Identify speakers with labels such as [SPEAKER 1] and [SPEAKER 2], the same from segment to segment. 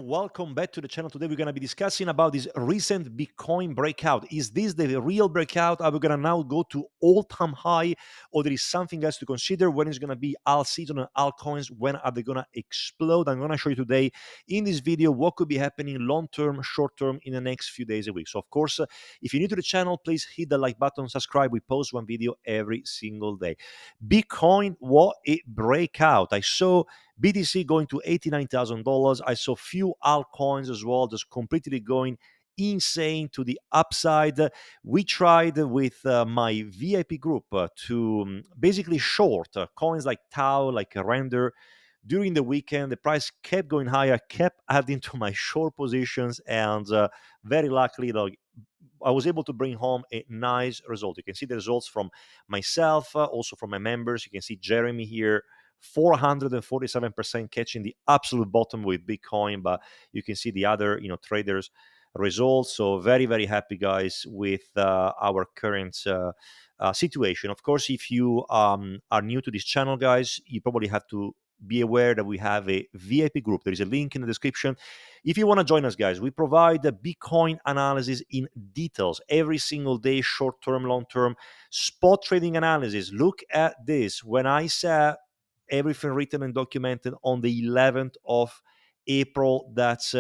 [SPEAKER 1] Welcome back to the channel. Today we're going to be discussing about this recent Bitcoin breakout. Is this the real breakout? Are we going to now go to all-time high, or there is something else to consider? When is going to be alt season and altcoins? When are they going to explode? I'm going to show you today in this video what could be happening long-term, short-term in the next few days a week. So of course, if you're new to the channel, please hit the like button, subscribe. We post one video every single day. Bitcoin, what a breakout. I saw BTC going to $89,000. I saw few altcoins as well, just completely going insane to the upside. We tried with my VIP group to basically short coins like Tau, like Render. During the weekend, the price kept going higher, kept adding to my short positions, and very luckily, I was able to bring home a nice result. You can see the results from myself, also from my members. You can see Jeremy here, 447% catching the absolute bottom with Bitcoin, but you can see the other, traders results. So very, very happy, guys, with our current situation. Of course, if you are new to this channel, guys, you probably have to be aware that we have a VIP group. There is a link in the description. If you want to join us, guys, we provide the Bitcoin analysis in details every single day, short term, long term, spot trading analysis. Look at this. When I said everything written and documented on the 11th of April, that's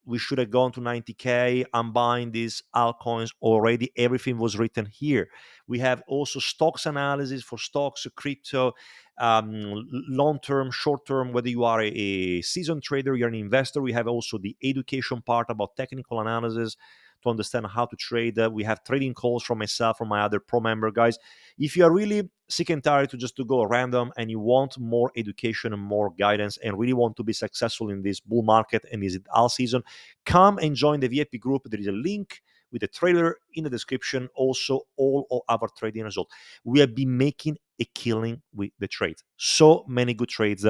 [SPEAKER 1] we should have gone to 90K. I'm buying these altcoins already. Everything was written here. We have also stocks analysis for stocks, crypto, long term, short term, whether you are a seasoned trader, you're an investor. We have also the education part about technical analysis to understand how to trade. We have trading calls from myself, from my other pro member guys. If you are really sick and tired to go random and you want more education and more guidance and really want to be successful in this bull market and this alt season, come and join the VIP group. There is a link with the trailer in the description. Also, all of our trading results. We have been making a killing with the trades. So many good trades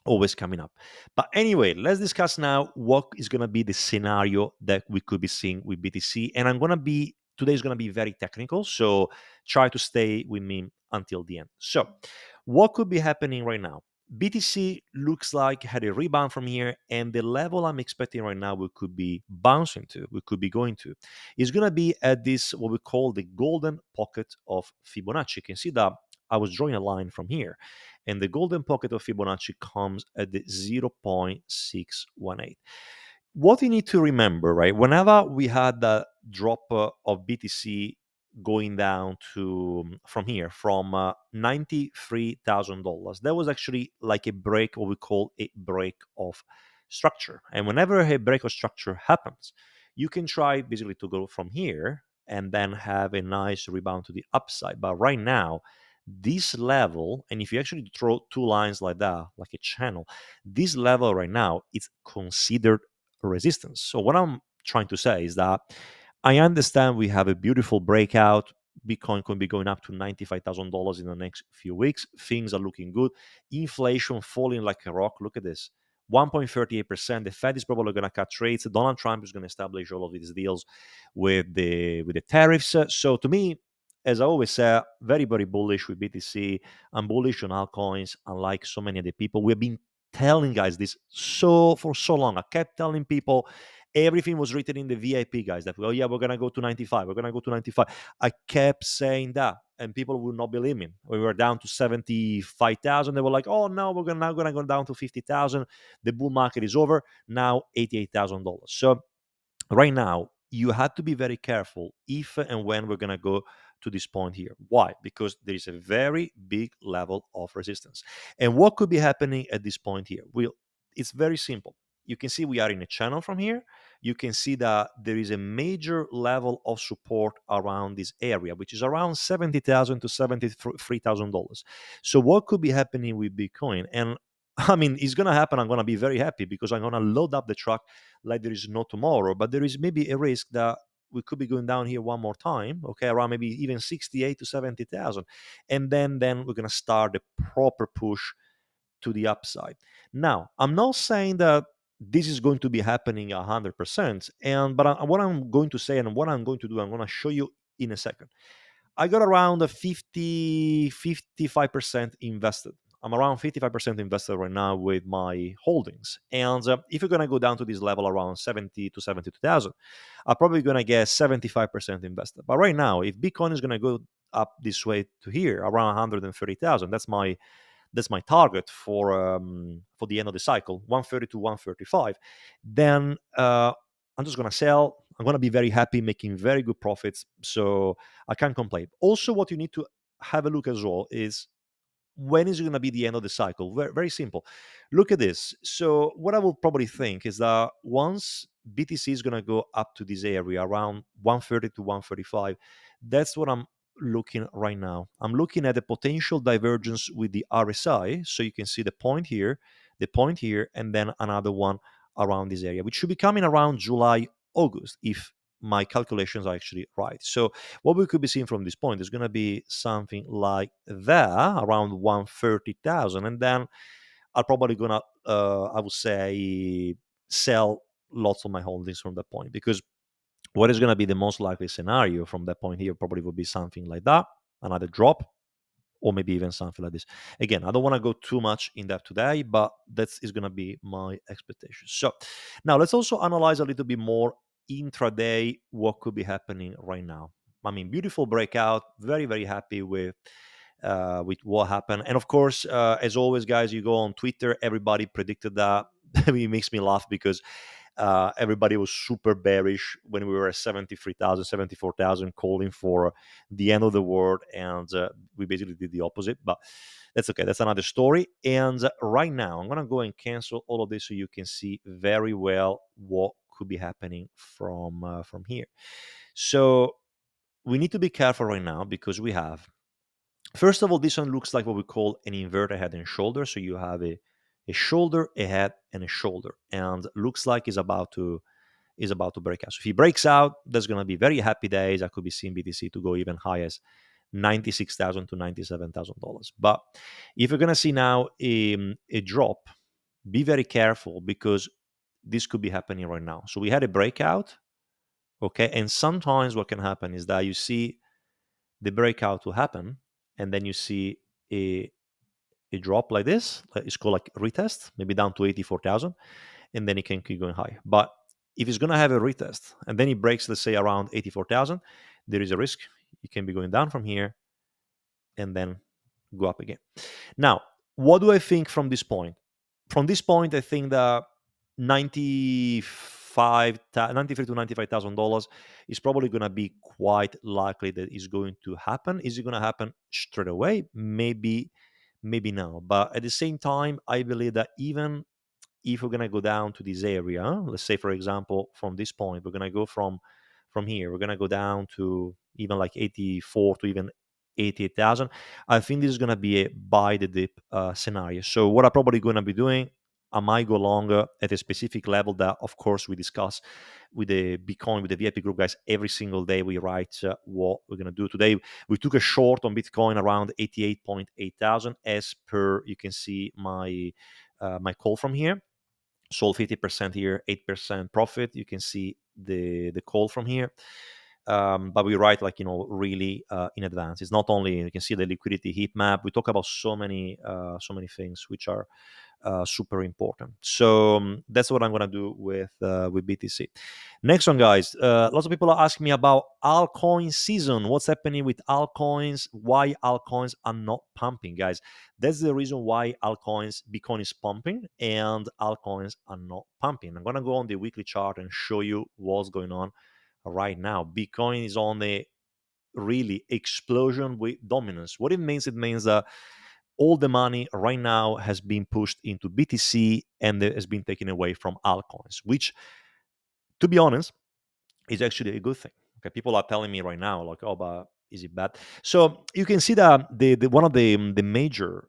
[SPEAKER 1] always coming up. But anyway, let's discuss now what is going to be the scenario that we could be seeing with BTC. And today is going to be very technical. So try to stay with me until the end. So what could be happening right now? BTC looks like had a rebound from here, and the level I'm expecting right now we could be bouncing to, we could be going to, is going to be at this what we call the golden pocket of Fibonacci. You can see that I was drawing a line from here, and the golden pocket of Fibonacci comes at the 0.618. What you need to remember, right? Whenever we had the drop of BTC going down to from here from $93,000, that was actually like a break, what we call a break of structure. And whenever a break of structure happens, you can try basically to go from here and then have a nice rebound to the upside. But right now, this level, and if you actually draw two lines like that, like a channel, this level right now is considered resistance. So what I'm trying to say is that I understand we have a beautiful breakout. Bitcoin could be going up to $95,000 in the next few weeks. Things are looking good. Inflation falling like a rock. Look at this. 1.38%. The Fed is probably going to cut rates. Donald Trump is going to establish all of these deals with the tariffs. So to me, as I always say, very, very bullish with BTC. I'm bullish on altcoins, unlike so many other people. We've been telling guys this for so long. I kept telling people everything was written in the VIP, guys, that, oh yeah, we're gonna go to 95. We're gonna go to 95. I kept saying that, and people would not believe me. We were down to 75,000. They were like, oh no, we're now gonna go down to 50,000. The bull market is over. Now $88,000. So right now, you have to be very careful if and when we're going to go to this point here. Why? Because there is a very big level of resistance. And what could be happening at this point here? Well, it's very simple. You can see we are in a channel from here. You can see that there is a major level of support around this area, which is around $70,000 to $73,000. So what could be happening with Bitcoin? And I mean, it's going to happen. I'm going to be very happy because I'm going to load up the truck like there is no tomorrow. But there is maybe a risk that we could be going down here one more time, okay, around maybe even 68 to 70,000, and then we're gonna start the proper push to the upside. Now, I'm not saying that this is going to be happening 100%, what I'm going to say and what I'm going to do, I'm going to show you in a second. I got around a 55% invested. I'm around 55% invested right now with my holdings. And if you're going to go down to this level around 70 to 72,000, I'm probably going to get 75% invested. But right now, if Bitcoin is going to go up this way to here, around 130,000, that's my target for the end of the cycle, 130 to 135. Then I'm just gonna sell. I'm gonna be very happy, making very good profits. So I can't complain. Also, what you need to have a look as well is when is it going to be the end of the cycle? Very, very simple. Look at this. So what I will probably think is that once BTC is going to go up to this area around 130 to 135, that's what I'm looking right now. I'm looking at the potential divergence with the RSI. So you can see the point here, and then another one around this area, which should be coming around July, August, if my calculations are actually right. So what we could be seeing from this point is going to be something like that, around 130,000. And then I'm probably going to, I would say, sell lots of my holdings from that point, because what is going to be the most likely scenario from that point here probably would be something like that, another drop, or maybe even something like this. Again, I don't want to go too much in depth today, but that is going to be my expectation. So now let's also analyze a little bit more intraday what could be happening right now. I mean, beautiful breakout. Very, very happy with what happened. And of course, as always, guys, you go on Twitter, everybody predicted that. It makes me laugh because everybody was super bearish when we were at 73,000, 74,000, calling for the end of the world. And we basically did the opposite. But that's okay. That's another story. And right now, I'm going to go and cancel all of this so you can see very well what could be happening from here. So we need to be careful right now because we have, first of all, this one looks like what we call an inverted head and shoulder. So you have a shoulder, a head, and a shoulder, and looks like is about to break out. So if he breaks out, there's going to be very happy days. I could be seeing BTC to go even high as $96,000 to $97,000. But if you're going to see now a drop, be very careful because this could be happening right now. So we had a breakout, okay, and sometimes what can happen is that you see the breakout will happen, and then you see a drop like this. It's called like retest, maybe down to 84,000, and then it can keep going high. But if it's going to have a retest and then it breaks, let's say around 84,000, there is a risk it can be going down from here and then go up again. Now, what do I think from this point? From this point, I think that 93 to $95,000 is probably going to be quite likely that is going to happen. Is it going to happen straight away? Maybe no. But at the same time, I believe that even if we're going to go down to this area, let's say, for example, from this point, we're going to go from here, we're going to go down to even like 84 to even 88,000. I think this is going to be a buy the dip scenario. So what I'm probably going to be doing, I might go longer at a specific level that, of course, we discuss with the Bitcoin, with the VIP group guys. Every single day we write what we're going to do. Today, we took a short on Bitcoin around 88.8 thousand, as per you can see my call from here. Sold 50% here, 8% profit. You can see the call from here. But we write like really in advance. It's not only you can see the liquidity heat map. We talk about so many things which are super important. So that's what I'm gonna do with BTC. Next one, guys. Lots of people are asking me about altcoin season. What's happening with altcoins? Why altcoins are not pumping, guys? That's the reason why Bitcoin is pumping and altcoins are not pumping. I'm gonna go on the weekly chart and show you what's going on right now. Bitcoin is on a really explosion with dominance. What it means that all the money right now has been pushed into BTC and it has been taken away from altcoins, which, to be honest, is actually a good thing. Okay, people are telling me right now, like, oh, but is it bad? So you can see that the one of the major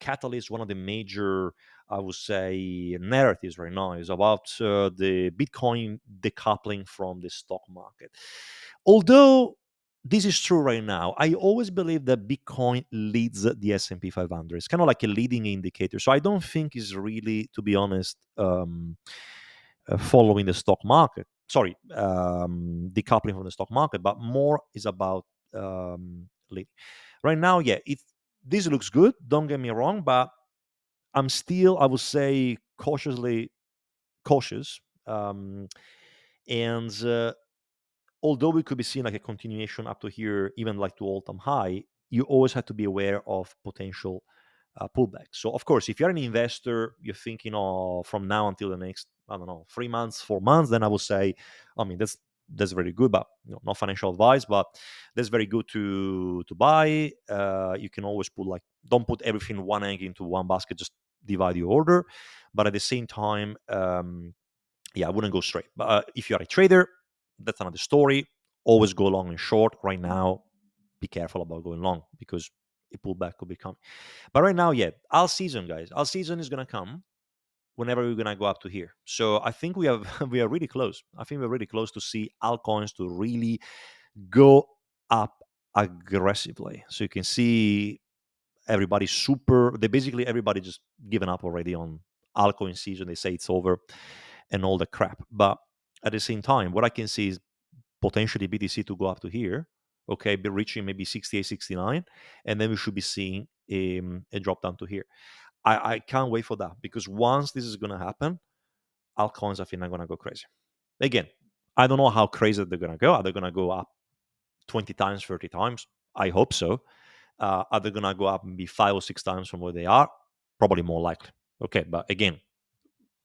[SPEAKER 1] catalysts, one of the major, I would say, narratives right now is about the Bitcoin decoupling from the stock market. Although this is true right now, I always believe that Bitcoin leads the S&P 500. It's kind of like a leading indicator. So I don't think it's really, to be honest, following the stock market. Sorry, decoupling from the stock market, but more is about leading. Right now, yeah, this looks good. Don't get me wrong, but I'm still, I would say, cautiously cautious. And although we could be seeing like a continuation up to here, even like to all-time high, you always have to be aware of potential pullback. So, of course, if you're an investor, you're thinking, oh, from now until the next, I don't know, 3 months, 4 months, then I would say, I mean, that's very good, but not financial advice, but that's very good to buy. You can always put like, don't put everything one egg into one basket, just divide your order. But at the same time, yeah, I wouldn't go straight. But if you are a trader, that's another story. Always go long and short. Right now, be careful about going long because a pullback could be coming. But right now, yeah, all season, guys, all season is gonna come whenever we're gonna go up to here. So I think we have we are really close. I think we're really close to see altcoins to really go up aggressively. So you can see everybody super. They basically everybody just given up already on altcoin season. They say it's over and all the crap. But at the same time, what I can see is potentially BTC to go up to here, okay, be reaching maybe 68, 69, and then we should be seeing a drop down to here. I can't wait for that because once this is going to happen, altcoins I think are going to go crazy. Again, I don't know how crazy they're going to go. Are they going to go up 20 times, 30 times? I hope so. Are they going to go up maybe 5 or 6 times from where they are? Probably more likely. Okay, but again,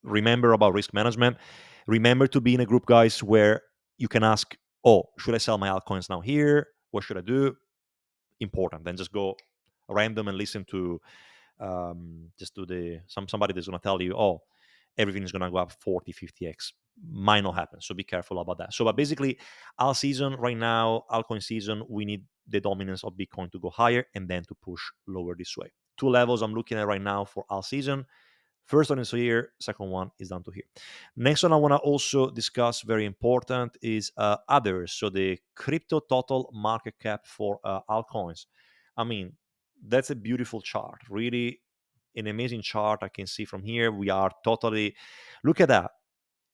[SPEAKER 1] remember about risk management. Remember to be in a group, guys, where you can ask, oh, should I sell my altcoins now here? What should I do? Important. Then just go random and listen to just do the somebody that's going to tell you, oh, everything is going to go up 40, 50x. Might not happen. So be careful about that. So, but basically, our season right now, altcoin season, we need the dominance of Bitcoin to go higher and then to push lower this way. Two levels I'm looking at right now for our season. First one is here, second one is down to here. Next one I want to also discuss, very important, is others. So the crypto total market cap for altcoins. I mean, that's a beautiful chart. Really an amazing chart I can see from here. We are totally, look at that.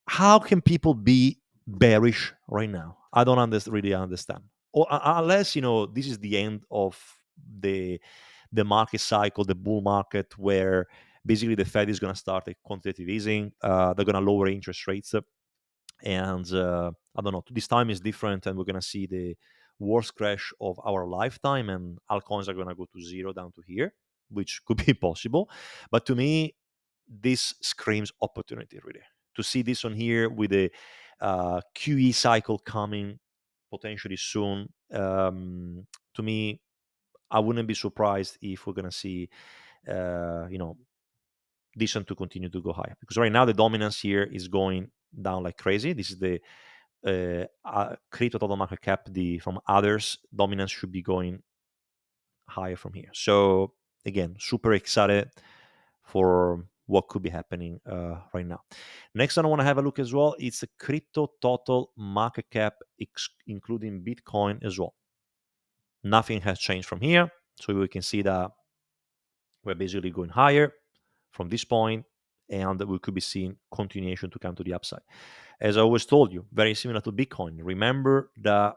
[SPEAKER 1] How can people be bearish right now? I don't really understand. Or unless, this is the end of the the market cycle, the bull market, where basically the Fed is going to start a quantitative easing. They're going to lower interest rates, and I don't know. This time is different, and we're going to see the worst crash of our lifetime, and altcoins are going to go to zero down to here, which could be possible. But to me, this screams opportunity, really. To see this on here with a QE cycle coming potentially soon, to me, I wouldn't be surprised if we're going to see, you know, this one to continue to go higher, because right now the dominance here is going down like crazy. This is the crypto total market cap. The from others dominance should be going higher from here. So again, super excited for what could be happening right now. Next one I want to have a look as well. It's a crypto total market cap, including Bitcoin as well. Nothing has changed from here, so we can see that we're basically going higher from this point, and we could be seeing continuation to come to the upside. As I always told you, very similar to Bitcoin. Remember that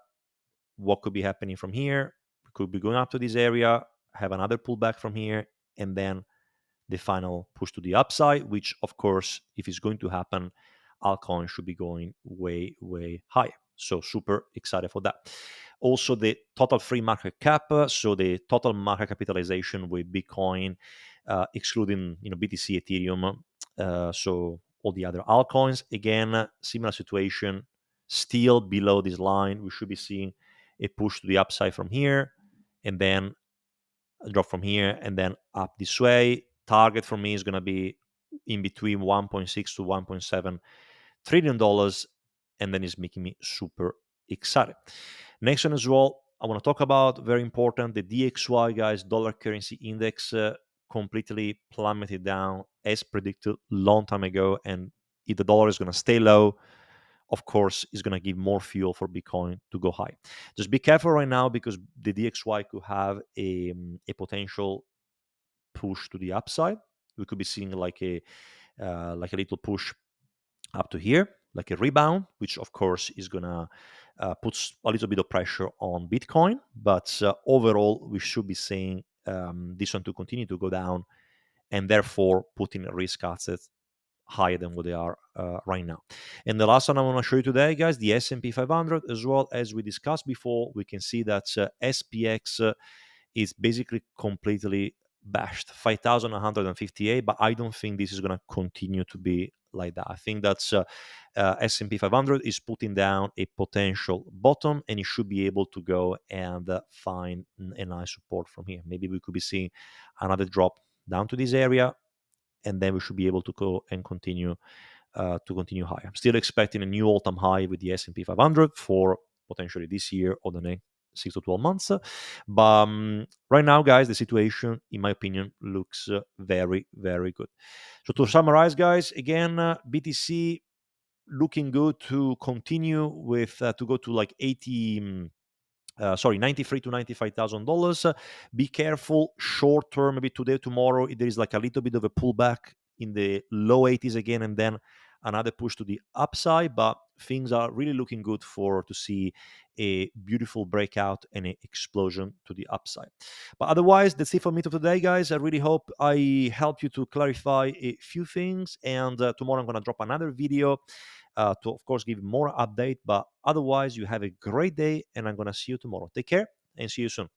[SPEAKER 1] what could be happening from here, we could be going up to this area, have another pullback from here, and then the final push to the upside, which, of course, if it's going to happen, altcoin should be going way, way higher. So super excited for that. Also, the total free market cap, so the total market capitalization with Bitcoin, excluding BTC, Ethereum, so all the other altcoins. Again, similar situation, still below this line. We should be seeing a push to the upside from here, and then a drop from here, and then up this way. Target for me is going to be in between 1.6 to 1.7 trillion dollars, and then it's making me super excited. Next one as well, I want to talk about, very important, the DXY, guys, dollar currency index, completely plummeted down as predicted long time ago. And if the dollar is going to stay low, of course, is going to give more fuel for Bitcoin to go high. Just be careful right now because the DXY could have a potential push to the upside. We could be seeing like a little push up to here, like a rebound, which of course is gonna put a little bit of pressure on Bitcoin. But overall, we should be seeing this one to continue to go down, and therefore putting risk assets higher than what they are right now. And the last one I want to show you today, guys, the S&P 500. As well, as we discussed before, we can see that SPX is basically completely bashed, 5,158, but I don't think this is going to continue to be like that. I think that's S&P 500 is putting down a potential bottom, and it should be able to go and find a nice support from here. Maybe we could be seeing another drop down to this area, and then we should be able to go and continue higher. I'm still expecting a new all-time high with the S&P 500 for potentially this year or the next 6 to 12 months. But right now, guys, the situation, in my opinion, looks very, very good. So to summarize, guys, again, BTC looking good to continue with to go to like 93 to $95,000. Be careful short term, maybe today, tomorrow, there is like a little bit of a pullback in the low 80s again, and then another push to the upside. But things are really looking good to see a beautiful breakout and an explosion to the upside. But otherwise, that's it for me today, guys. I really hope I helped you to clarify a few things. And tomorrow I'm going to drop another video to, of course, give more update. But otherwise, you have a great day, and I'm going to see you tomorrow. Take care and see you soon.